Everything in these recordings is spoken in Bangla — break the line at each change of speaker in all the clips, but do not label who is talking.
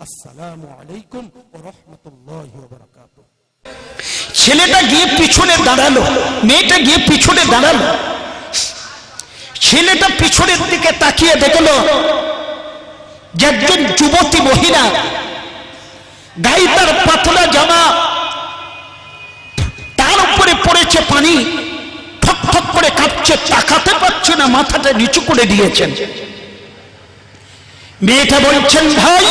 আসসালামু আলাইকুম ওয়া রাহমাতুল্লাহি ওয়া বারাকাতুহু।
ছেলেটা গিয়ে পিছনে দাঁড়ালো, মেয়েটা গিয়ে পিছনে দাঁড়ালো। ছেলেটা পিছনের দিকে তাকিয়ে দেখলো যে একজন যুবতী মহিলা, গায়ে তার পাতলা জামা, তার উপরে পড়েছে পানি, ঠক ঠক করে কাঁপছে, তাকাতে পারছে না, মাথাটা নিচু করে দিয়েছেন। মেয়েটা বলছেন, ভাই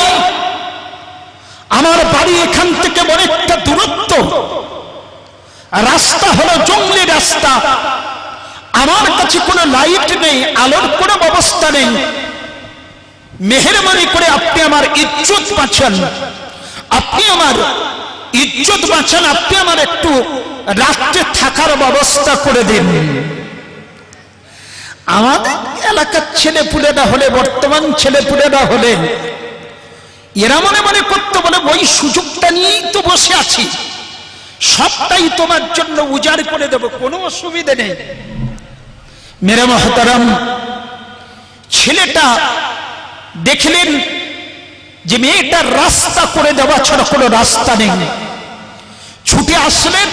আমার বাড়ি এখান থেকে অনেকটা দূরত্ব, রাস্তা হলো জঙ্গলি রাস্তা, আমার কাছে কোনো লাইট নেই, আলোর কোনো ব্যবস্থা নেই, মেহেরবানি করে আপনি আমার ইজ্জত বাঁচান, আপনি আমার ইজ্জত বাঁচান, আপনি আমার একটু রাত্রে থাকার ব্যবস্থা করে দিন। আমাদের এলাকার ছেলেপুলেরা হলে, বর্তমান ছেলেপুলেরা হলে এরা মনে মনে করতে বলে ওই সুযোগটা নিয়েই তো বসে আছি, সবটাই তোমার জন্য উজাড় করে দেব, কোনো অসুবিধা নেই। মেরে মহতারাম, ছেলেটা দেখলেন যে মেয়েটার রাস্তা করে দেওয়া ছাড়া কোনো রাস্তা নেই। ছুটে আসলেন,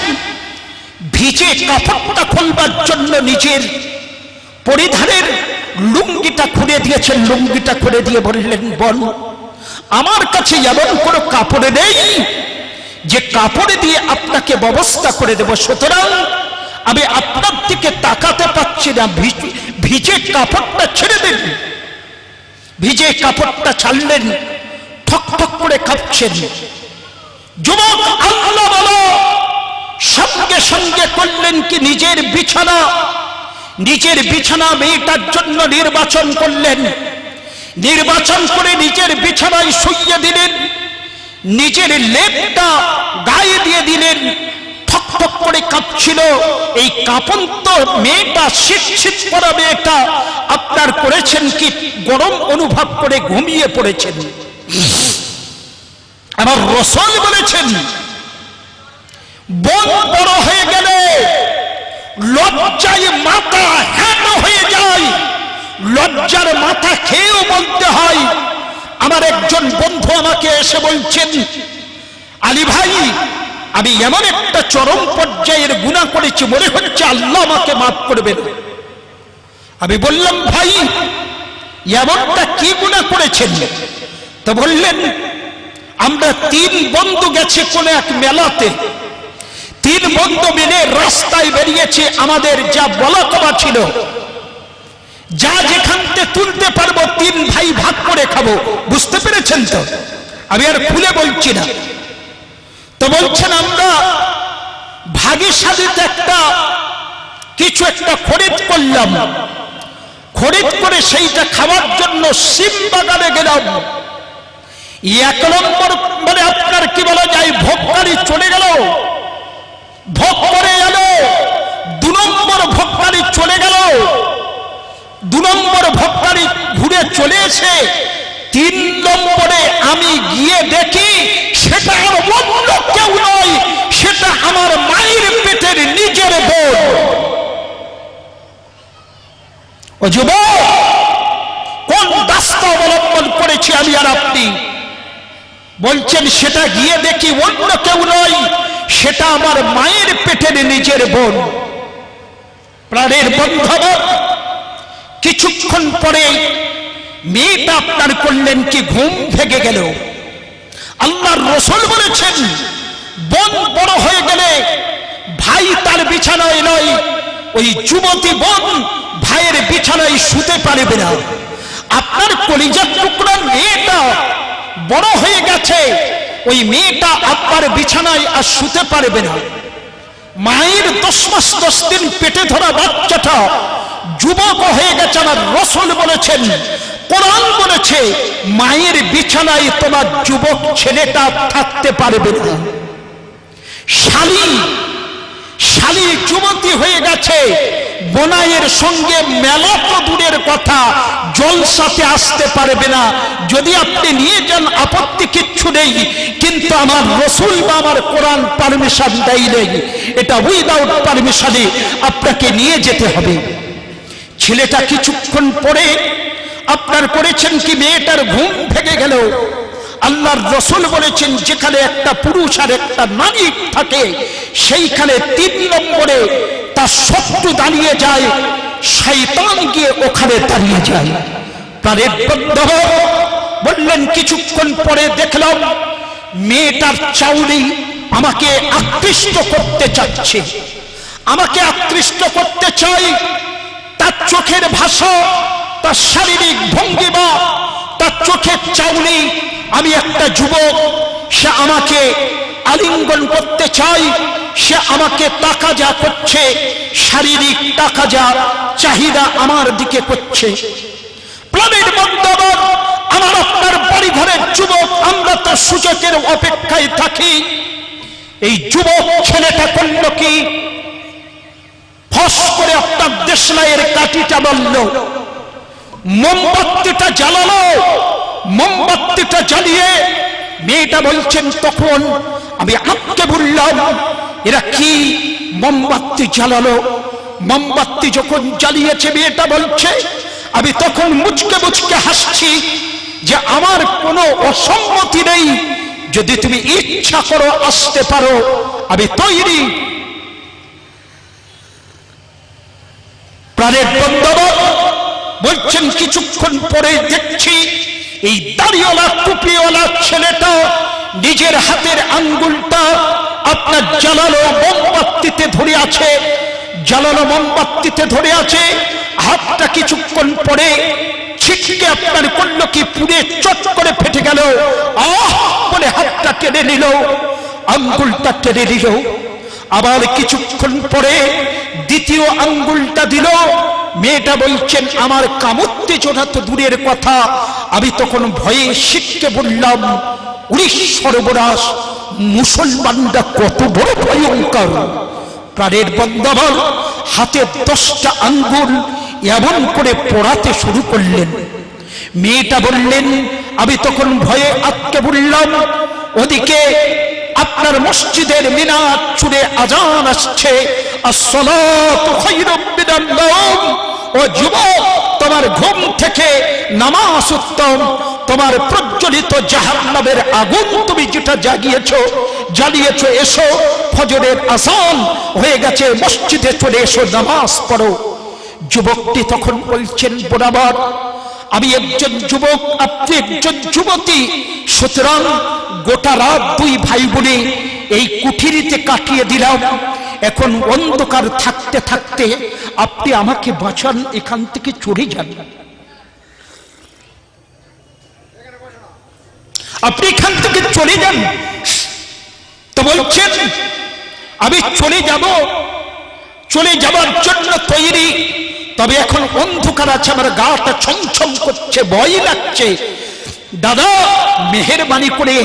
ভিজে কাপড়টা খুলবার জন্য নিজের পরিধানের লুঙ্গিটা খুলে দিয়েছেন। লুঙ্গিটা খুলে দিয়ে বললেন, বোন আমার কাছে এমন কোনো কাপড় নেই যে কাপড়ে দিয়ে আপনাকে ব্যবস্থা করে দেব, সুতরাং আমি আপনার দিকে তাকাতে পাচ্ছি না, ভিজে কাপড়টা ছেড়ে দেন। ভিজে কাপড়টা ছাড়লেন, ঠক ঠক করে কাঁপছেন। যুবক আল্লাহ বলো সঙ্গে সঙ্গে করলেন কি, নিজের বিছানা মেয়েটার জন্য নির্বাচন করলেন। নির্বাচন করে নিজের বিছানায় শুইয়ে দিলেন, নিজের লেপটা গায়ে দিয়ে দিলেন। ঠক ঠক করে কাঁপছিল। এই কাঁপন্ত মেয়েটা, শীত শীত করা মেয়েটা আপনার করেছেন কি, গরম অনুভব করে ঘুমিয়ে পড়েছেন। আমার রাসূল বলেছেন, বোন বড় হয়ে গেলে লজ্জায় মাথা হ্যাঁ হয়ে যায়, লজ্জার মাথা খেয়েও বলতে হয়। আমার একজন বন্ধু আমাকে এসে বলছেন, আলী ভাই আমি এমন একটা চরম পর্যায়ের গুনাহ করেছি, মনে হচ্ছে আল্লাহ আমাকে মাফ করবেন। আমি বললাম, ভাই এমনটা কি গুনাহ করেছেন? তো বললেন, আমরা 3 বন্ধু গেছে কোন এক মেলাতে, 3 বন্ধু মিলে রাস্তায় বেরিয়েছে, আমাদের যা বলা কওয়া ছিল, যা যেখান থেকে তুলতে পারবো 3 ভাই ভাগ করে খাবো। বুঝতে পেরেছেন তো? আমি আর খুলে বলছি না। তো বলছেন, আমরা ভাগের সাথে কিছু একটা খরিদ করলাম, খরিদ করে সেইটা খাওয়ার জন্য সিম বাগানে গেলাম। 1 নম্বর মানে আপনার কি বলা যায়, ভোগকারী চলে গেল, ভোগ করে এলো। 2 নম্বর ভোগকারী চলে গেল, 2 নম্বর ভোগকারী ঘুরে চলে এসে 3 নম্বরে আমি গিয়ে দেখি সেটা আর অন্য কেউ নয়, সেটা আমার মায়ের পেটের নিজের বোন। ও যুবক, কোন রাস্তা অবলম্বন করেছি আমি আর আপনি? বলছেন সেটা গিয়ে দেখি অন্য কেউ নয়, সেটা আমার মায়ের পেটের নিজের বোন। প্রাণের বন্ধু, কিছুক্ষণ পরে মেয়েটা আপনার করলেন কি, ঘুম ভেঙে গেল। আল্লাহর রাসূল বলেছেন, বোন বড় হয়ে গেলে ভাই তার বিছানায় নয়, ওই যুবতী বোন ভাইয়ের বিছানায় শুতে পারবে না। আপনার কলিজার টুকরা মেয়েটা বড় হয়ে গেছে, ওই মেয়েটা আপনার বিছানায় আর শুতে পারবে না। মায়ের 10 মাস 10 দিন পেটে ধরা বাচ্চাটা যুবক হয়ে গেছে। আমার রাসূল বলেছেন, কোরআন বলেছে, মায়ের বিছানায় তোমার যুবক ছেলেটা থাকতে পারবে না। শালী যুবতী হয়ে গেছে, বোনাইয়ের সঙ্গে মেলা তো দূরের কথা, জলসাতে আসতে পারবে না। যদি আপনি নিয়ে যান আপত্তি কিচ্ছু নেই, কিন্তু আমার রাসূল বা আমার কোরআন পারমিশন দেয় নেই। এটা উইদাউট পারমিশনে আপনাকে নিয়ে যেতে হবে। ছেলেটা কিছুক্ষণ পরে আপনার করেছেন কি, মেয়েটার ঘুম ভেঙে গেল। আল্লাহর রাসূল বলেছেন যেখানে একটা পুরুষ আর একটা নারী থাকে সেইখানে 3 নম্বরে তার শত্রু দাঁড়িয়ে যায়, শয়তান গিয়ে ওখানে দাঁড়িয়ে যায়। প্রাণের বন্ধু বললেন কিছুক্ষণ পরে দেখলাম মেয়েটার চাউনি আমাকে আকৃষ্ট করতে চাচ্ছে, আমাকে আকৃষ্ট করতে চাই। তার চোখের ভাষা, তার শারীরিক ভঙ্গিমা, তার চোখের চাউনি, আমি একটা যুবক, সে আমাকে আলিঙ্গন করতে চাই, সে আমাকে তাকাজা করছে, শারীরিক তাকাজা চাহিদা আমার দিকে করছে। প্রাণের বন্ধু আমার আপনার বাড়ি ঘরের যুবক, আমরা তো সুযোগের অপেক্ষায় থাকি। এই যুবক ছেলেটা করল কি, ফস করে আপনার দেশলাইয়ের কাঠিটা বলল, মোমবাতিটা জ্বালালো। মোমবাতিটা জ্বালিয়ে মেয়েটা বলছেন তখন আমি আটকে বললাম এরা কি মোমবাতি জ্বালালো। মোমবাতি যখন জ্বালিয়েছে মেয়েটা বলছে, আমি তখন মুচকে মুচকে হাসছি যে আমার কোনো অসম্মতি নেই, যদি তুমি ইচ্ছা করো আসতে পারো, আমি তৈরি। প্রাণের বন্ধু বলছেন কিছুক্ষণ পরে দেখছি এই দাড়িওয়ালা টুপিওয়ালা ছেলেটা নিজের হাতের আঙ্গুলটা আপনার জ্বালালো মোমবাতিতে ধরে আছে, জ্বালানো মোমবাতিতে ধরে আছে। হাতটা কিছুক্ষণ পরে ছিটকে আপনার করল কি, পুড়ে চট করে ফেটে গেল। আহ বলে হাতটা টেনে নিল, আঙ্গুলটা টেনে নিল। আবার কিছুক্ষণ পরে দ্বিতীয় আঙ্গুলটা দিল। মেয়েটা বলছেন আমার কামড়তে চোরা তো দূরের কথা, আমি তখন ভয়ে শিখকে বললাম উড়ি সর্বনাশ, মুসলমানরা কত বড় ভয়ঙ্কর। প্রাণের বন্ধুগণ হাতের 10টা আঙ্গুল এমন করে পোড়াতে শুরু করলেন। মেয়েটা বললেন, আমি তখন ভয়ে আটকে বললাম ওদিকে আপনার মসজিদের মিনার চুড়ে আজান আসছে, আসসালাতু খায়রুম মিনান নাওম। ও যুবক, তোমার ঘুম থেকে নামাজ উত্তম, তোমার প্রজ্বলিত জাহান্নামের আগুন তুমি যেটা জ্বালিয়েছো, এসো, ফজরের আযান হয়ে গেছে, মসজিদে চলে এসো, নামাজ পড়ো। যুবকটি তখন বলছেন, বরাবর আমি একজন যুবক, আপনি একজন যুবতী, সুতরাং গোটা রাত 2 ভাই বোনে এই কুঠিরিতে কাটিয়ে দিলাম। এখন অন্ধকার থাকতে থাকতে আপনি আমাকে বাঁচান, এখান থেকে চলে যান, আপনি এখান থেকে চলে যান। তো বলছেন আমি চলে যাব, চলে যাবার জন্য তৈরি, তবে এখন অন্ধকার আছে, আমার গাটা ছমছম করছে, ভয় লাগছে। দাদা মেহেরবানি করে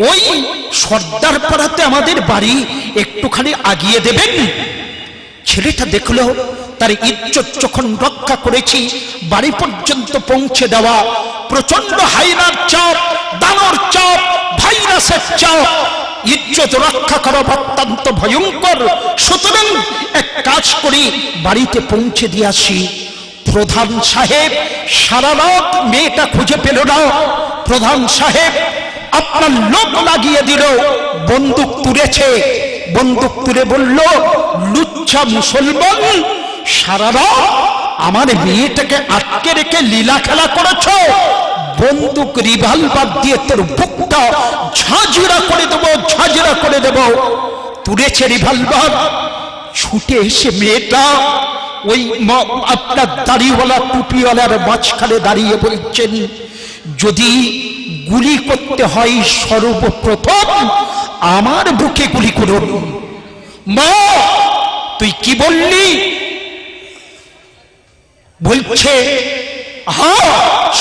ওই সর্দার পাড়াতে আমাদের বাড়ি একটুখানি আগিয়ে দেবেন। ছেলেটা দেখলো তার ইজ্জত যখন রক্ষা করেছি, বাড়ি পর্যন্ত পৌঁছে দেওয়া প্রচন্ড হাইনার চাপ, দানোর চাপ, ভাইরাসের চাপ, ইজ্জত রক্ষা করা অত্যন্ত ভয়ঙ্কর। সুতরাং এক কাজ করি, বাড়িতে পৌঁছে দিয়ে আসি। প্রধান সাহেব সারা রাত মেয়েটা খুঁজে পেল না। প্রধান সাহেব আপনার লোক লাগিয়ে দিল, বন্দুক তুলেছে, বন্দুক তুলে বলল, লুচ্ছা মুসলমান, সারা রাত আমার মেয়েটাকে আটকে রেখে লীলা খেলা করেছ, বন্দুক রিভলভার দিয়ে তোর বুকটা ঝাঁঝরা করে দেবো, ঝাঁঝরা করে দেবো। তুলেছে রিভলভার, ছুটে এসে মেয়েটা ওই আপনার দাড়িওয়ালা টুপিওয়ালার মাঝখানে দাঁড়িয়ে বলছেন, যদি গুলি করতে হয় সর্বপ্রথম আমার বুকে গুলি করুন। মা তুই কি বললি? বলছে হ্যাঁ,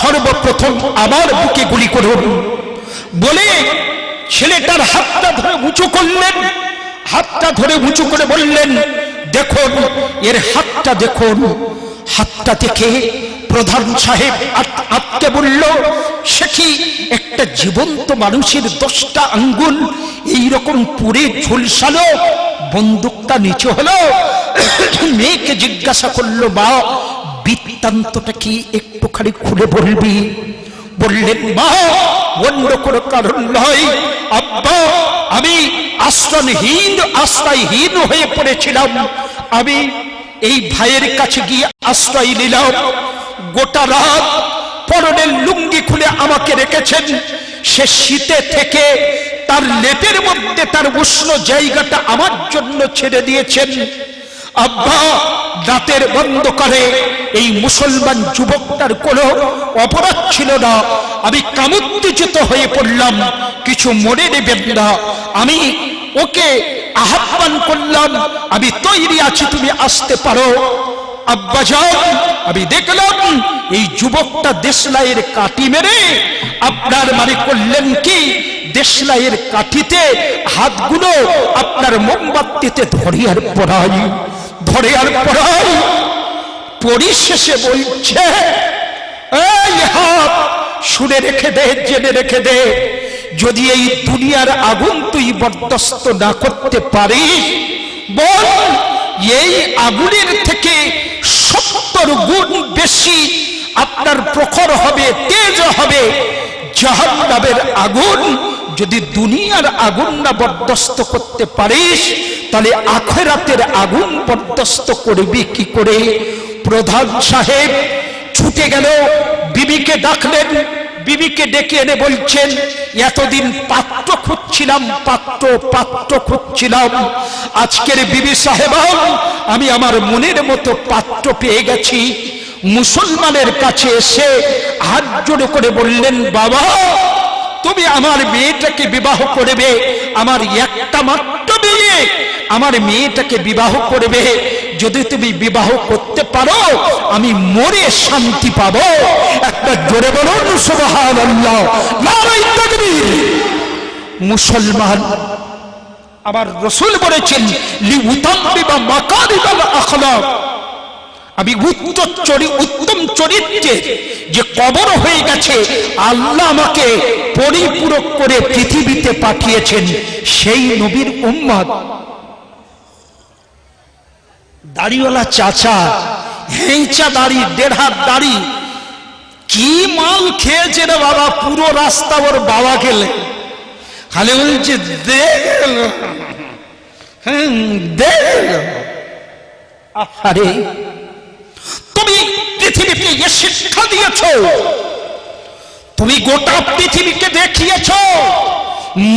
সর্বপ্রথম আমার বুকে গুলি করুন। বলে ছেলেটার হাতটা ধরে উঁচু করলেন, হাতটা ধরে উঁচু করে বললেন, দেখুন এর হাতটা দেখুন। হাতটা দেখে প্রধান সাহেব আটকে বলল, সে কি একটা জীবন্ত মানুষের 10টা আঙ্গুল এইরকম পুরে ঝুলসালো, বন্দুকটা নিচে হলো। মেয়েকে জিজ্ঞাসা করলো, মা বৃত্তান্তটা কি একটুখানি খুলে বলবি? বললেন, মা অন্য কোনো কারণ নয়। আব্বা, আমি আশ্রয়হীন হয়ে পড়েছিলাম। আমি এই ভাইয়ের কাছে গিয়ে আশ্রয় নিলাম। গোটা রাত পরনের লুঙ্গি খুলে আমাকে রেখেছেন। সে শীতে থেকে তার লেপের মধ্যে তার উষ্ণ জায়গাটা আমার জন্য ছেড়ে দিয়েছেন। আব্বা, দাঁতের বন্ধ করে এই মুসলমান যুবকটার কোনো অপরাধ ছিল না। আমি কামোত্তেজিত হয়ে পড়লাম, কিছু মনে নেবেন না। আমি ওকে আহ্বান করলাম, আমি তৈরি আছি, তুমি আসতে পারো। আব্বাজান, আমি দেখলাম এই যুবকটা দেশলাইয়ের কাঠি মেরে আপনার মানে করলেন কি, দেশলাইয়ের কাঠিতে হাতগুলো আপনার মোমবাতিতে ধরে আর পড়াই পরিশেষে বলছে, এই হাত শুনে রেখে দে, জেনে রেখে দে, যদি এই দুনিয়ার আগুন তুই বরদাস্ত না করতে পারিস, বল এই আগুনের থেকে 70 গুণ বেশি আপনার প্রখর হবে, তেজ হবে জাহান্নামের আগুন। যদি দুনিয়ার আগুন না বরদাস্ত করতে পারিস, তাহলে আখিরাতের আগুন বরদাস্ত করবি কি করে? প্রধান সাহেব ছুটে গেল, বিবিকে ডাকলেন। বিবিকে ডেকে এনে বলছেন, এতদিন পাত্র খুঁজছিলাম, আজকের বিবি সাহেবা, আমি আমার মনের মতো পাত্র পেয়ে গেছি। মুসলমানের কাছে এসে হাত জোড় করে বললেন, বাবা, তুমি আমার মেয়েটাকে বিবাহ করবে, আমার একটা মাত্র মেয়ে, আমার মেয়েটাকে বিবাহ করবে। যদি তুমি বিবাহ করতে পারো, আমি মরে শান্তি পাবো। একটা জোরে বলুন সুবহানাল্লাহ, নারে তাকবীর। মুসলমান, আমার রাসূল বলেছেন, লিউতাম্মিমা মাকারিমাল আখলাক, আমি উত্তম চরিত্রে যে কবর হয়ে গেছে, আল্লাহ আমাকে পরিপূরক করে পৃথিবীতে পাঠিয়েছেন, সেই নবীর উম্মত। দাড়িওয়ালা চাচা, হেঁচা দাড়ি, 1.5 হাত দাড়ি, কি মাল খেয়েছে রে বাবা, পুরো রাস্তা ওর বাবা গেলে খালি বলছে আরে তুমি পৃথিবীকে এ শিক্ষা দিয়েছ, তুমি গোটা পৃথিবীকে দেখিয়েছ,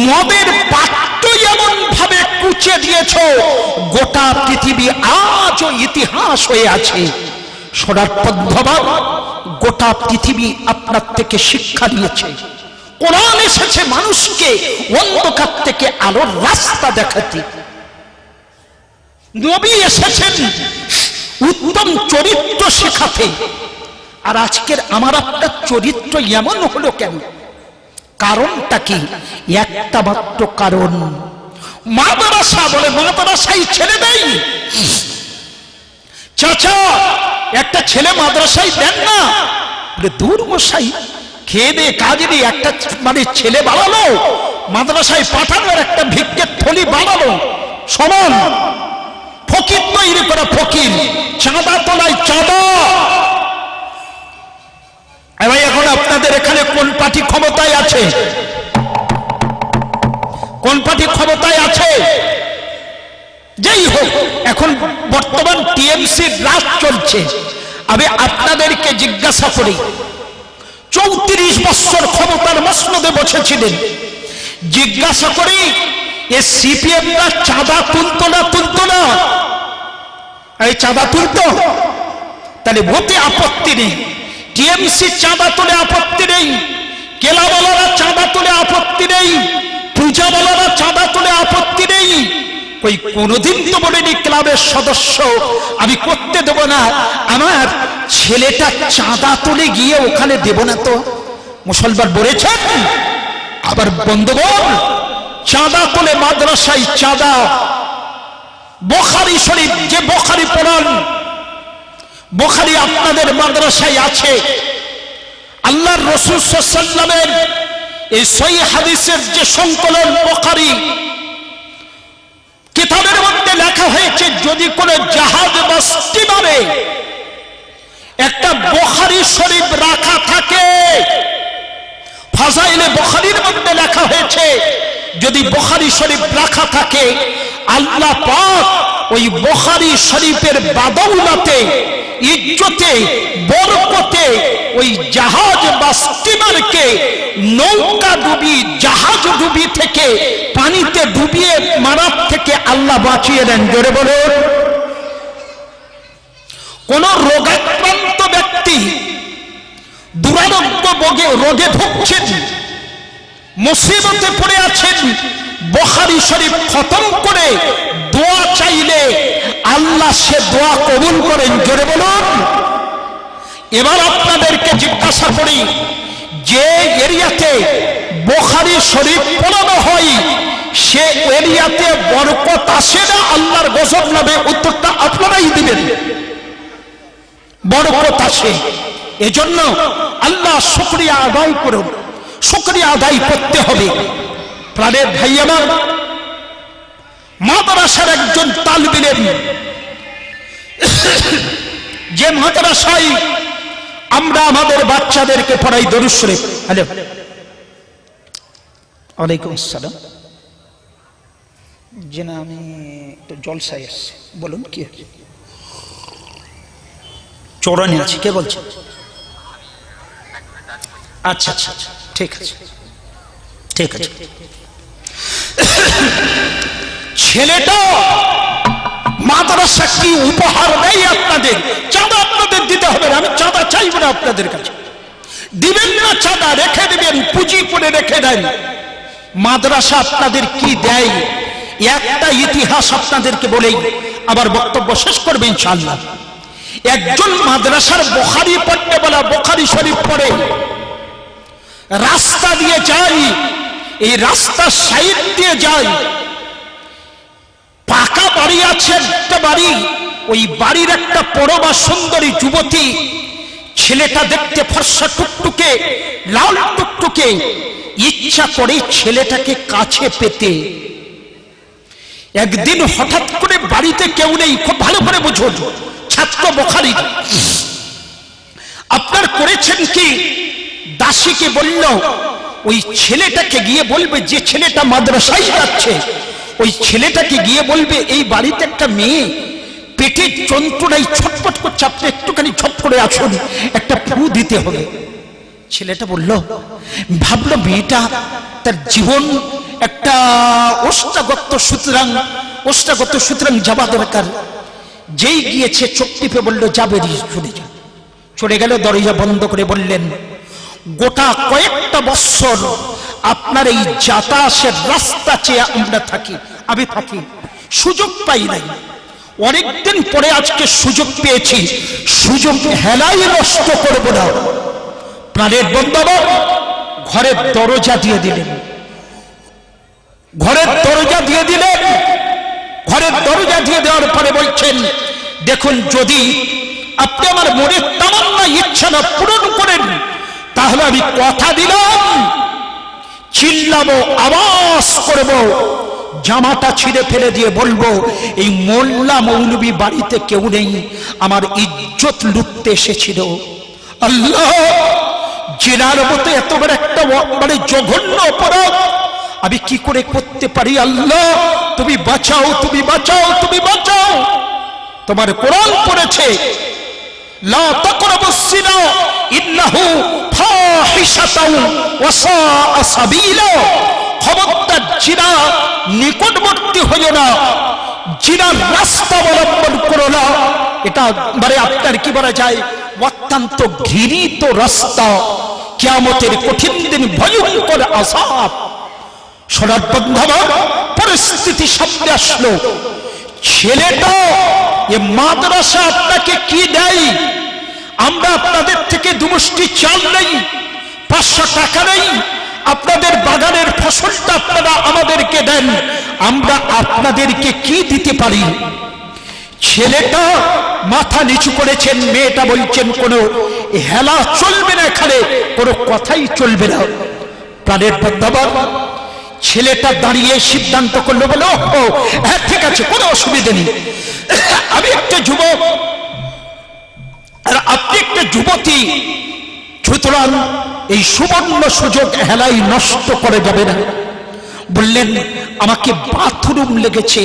মদের পাত্র এমন ভাবে কুচে দিয়েছ, গোটা পৃথিবী আজও ইতিহাস হয়ে আছে। সদার্থবান, গোটা পৃথিবী আপনার থেকে শিক্ষা নিয়েছে। কোরআন এসেছে মানুষকে অন্ধকার থেকে আলোর রাস্তা দেখাতে। নবী এসেছেন উত্তম চরিত্র শেখাতে। আর আজকের আমার আপনার চরিত্র এমন হলো কেন? কারণটা কি? একটা মাত্র কারণ, মাদ্রাসা বলে মাদ্রাসায় ছেলে দেই। চাচা, একটা ছেলে মাদ্রাসায় দেন না? দূর মশাই, খেয়ে দিয়ে কাজ দিয়ে একটা মানে ছেলে বাড়ালো, মাদ্রাসায় পাঠানোর একটা ভিক্ষের থলি বাড়ালো, সমান। ফকির তৈরি করা ফকির, চাঁদা তোলায় চাঁদা। ভাই, এখন আপনাদের এখানে কোন পার্টি ক্ষমতায় আছে? কোন পার্টি ক্ষমতায় আছে? যেই হোক, এখন বর্তমান টিএমসির রাজ চলছে। আমি আপনাদেরকে জিজ্ঞাসা করি, 34 বছর ক্ষমতার মসনদে বসেছিলেন, জিজ্ঞাসা করি, এ সিপিএমরা চাঁদা তুলতো না? এই চাঁদা তুলতো? তাহলে ভোটে আপত্তি নেই। টিএমসি চাঁদা তুলে আপত্তি নেই, কেলাওয়ালারা চাঁদা তুলে আপত্তি নেই, পূজাওয়ালারা চাঁদা তুলে আপত্তি নেই। ওই কোনদিন তো বলেনি ক্লাবের সদস্য আমি করতে দেব না, আমার ছেলেটা চাঁদা তুলে গিয়ে ওখানে দেব না। তো মুসলমান বলেছেন। আবার বন্ধুগণ, চাঁদা তুলে মাদ্রাসায় চাঁদা, বুখারী শরীফ, যে বুখারী পড়ান, বুখারী আপনাদের মাদ্রাসায় আছে। আল্লাহর রাসূল সাল্লাল্লাহু আলাইহি ওয়াসাল্লামের এই সহিহ হাদিসের যে সংকলন বুখারী কিতাবের মধ্যে লেখা হয়েছে, যদি কোনো জাহাজ বা স্টিমারে একটা বুখারী শরীফ রাখা থাকে, ফাজাইলে বুখারীর মধ্যে লেখা হয়েছে, যদি বুখারী শরীফ লেখা থাকে, আল্লাহ পাক ওই বুখারী শরীফের বাদৌলতে, ইজ্জতে, বরকতে ওই জাহাজ বা স্টিমারকে নৌকা ডুবি, জাহাজ ডুবি থেকে, পানিতে ডুবিয়ে মারার থেকে আল্লাহ বাঁচিয়ে দেন। জোরে বলুন। কোন রোগাক্রান্ত ব্যক্তি দুরারোগ্য রোগে ভুগছেন, মুসিবতে পড়ে আছেন, বুখারী শরীফ খতম করে দোয়া চাইলে আল্লাহ সে দোয়া কবুল করেন। জোরে বলুন। এবার আপনাদেরকে জিজ্ঞাসা করি, যে এরিয়াতে বুখারী শরীফ পড়ানো হয় সে এরিয়াতে বরকত আসে না আল্লাহর গজব নামে? উত্তরটা আপনারাই দিবেন। বরকত আসে। এজন্য আল্লাহ শুকরিয়া আদায় করুন, শুকরিয়া আদায় করতে হবে। প্রাণের ভাই আমার, মাদ্রাসার একজন তালিবে ইলম, যে মাদ্রাসায় আমরা আমাদের বাচ্চাদেরকে পড়াই দরুদ শরীফ। হ্যালো, ওয়ালাইকুম আসসালাম। জি না, আমি তো জলসায় এসেছি। বলুন কি চৌরানি আছে, কে বলছেন? আচ্ছা আচ্ছা আচ্ছা, ঠিক আছে ঠিক আছে। ছেলেটা মাদ্রাসা কি উপহার দেয় আপনাদের? চাঁদা আপনাদের দিতে হবে না, আমি চাঁদা চাইব না আপনাদের কাছে। দিবেন না চাঁদা, রেখে দিবেন, পুঁজি করে রেখে দেন। মাদ্রাসা আপনাদের কি দেয় একটা ইতিহাস আপনাদেরকে বলেই আবার বক্তব্য শেষ করবে ইনশাআল্লাহ। একজন মাদ্রাসার বুখারী পড়তে বলা, বুখারী শরীফ পড়ে, রাস্তা দিয়ে যায়, এই রাস্তার সাইড দিয়ে যায়, পাকা বাড়ি আছে একটা বাড়ি, ওই বাড়ির একটা পরমা সুন্দরী যুবতী, ছেলেটা দেখতে ফর্সা টুকটুকে, লাল টুকটুকে, ইচ্ছা করে ছেলেটাকে কাছে পেতে। একদিন হঠাৎ করে বাড়িতে কেউ নেই, খুব ভালো করে বুঝুন, ছাত্র বুখারী, আপনার করেছেন কি, দাসীকে বলল ওই ছেলেটাকে গিয়ে বলবে, যে ছেলেটা মাদ্রাসায় যাচ্ছে ওই ছেলেটাকে গিয়ে বলবে এই বাড়িতে একটা মেয়ে পেটের যন্ত্রণায় ছটফট করছে, আপনি একটুখানি ছট করে আসুন, একটা ফু দিতে হবে। ছেলেটা বলল, ভাবলো মেয়েটা তার জীবন একটা ওষ্ঠাগত সুতরাং যাওয়া দরকার। যেই গিয়েছে চোখ টিপে বলল যাবে, চলে যা। চলে গেল, দরজা বন্ধ করে বললেন, গোটা কয়েকটা বছর আপনার এই যাতায়াতের রাস্তা চেয়ে আমরা থাকি, আমি থাকি, সুযোগ পাই নাই। অনেকদিন পরে আজকে সুযোগ পেয়েছি, সুযোগ হেলাই নষ্ট করব না। প্রাণের বন্ধু, ঘরের দরজা দিয়ে দিলেন, ঘরের দরজা দিয়ে দিলেন। ঘরের দরজা দিয়ে দেওয়ার পরে বলছেন, দেখুন যদি আপনি আমার মনের তামান্না ইচ্ছাটা পূরণ করেন তাহলে আমি কথা দিলাম, চিল্লাবো, আওয়াজ করব, জামাটা ছিঁড়ে ফেলে দিয়ে বলবো এই মোল্লা মৌলবী বাড়িতে কেউ নেই, আমার ইজ্জত লুটতে এসেছিল। আল্লাহ, জেনার মতো এত বড় একটা মানে জঘন্য অপরাধ আমি কি করে করতে পারি? আল্লাহ তুমি বাঁচাও, তুমি বাঁচাও, তুমি বাঁচাও। তোমার কোরআন পড়েছে, লা তাকরাবুস জিনা ইন্নাহু ফাহিশাতুন ওয়া সাআ সাবিলা। খবরদার জিনা নিকটবর্তী হইও না, জিনার রাস্তা অবলম্বন করো না। এটা মানে আপনার কি বলা যায়, অত্যন্ত ঘৃণিত রাস্তা, কিয়ামতের কঠিন দিন, ভয়ঙ্কর আযাব। সোনার বন্ধুরা, পরিস্থিতি সামনে আসলো, ছেলেটা এ মাদ্রাসা আপনাকে কি দেয়? আমরা আপনাদের থেকে দুমুষ্টি চাল নেই, 500 টাকা নেই, আপনাদের বাগানের ফসলটা আপনারা আমাদেরকে দেন, আমরা আপনাদেরকে কি দিতে পারি? ছেলেটা মাথা নিচু করেছেন, মেয়েটা বলছেন কোনো হেলা চলবে না, এখানে কোনো কথাই চলবে না। প্রাণের বন্ধুরা, ছেলেটা দাঁড়িয়ে সিদ্ধান্ত করলো, বলো হ্যাঁ ঠিক আছে, কোনো অসুবিধা নেই, আমি একটা যুবক আর আপনি একটা যুবতী, সুতরাং এই সুবর্ণ সুযোগ হেলাই নষ্ট করে যাবে না। বললেন আমাকে বাথরুম লেগেছে,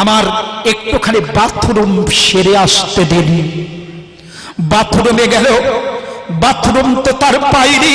আমার একটুখানি বাথরুম সেরে আসতে দিন। বাথরুমে গেল, বাথরুম তো তার পায়নি,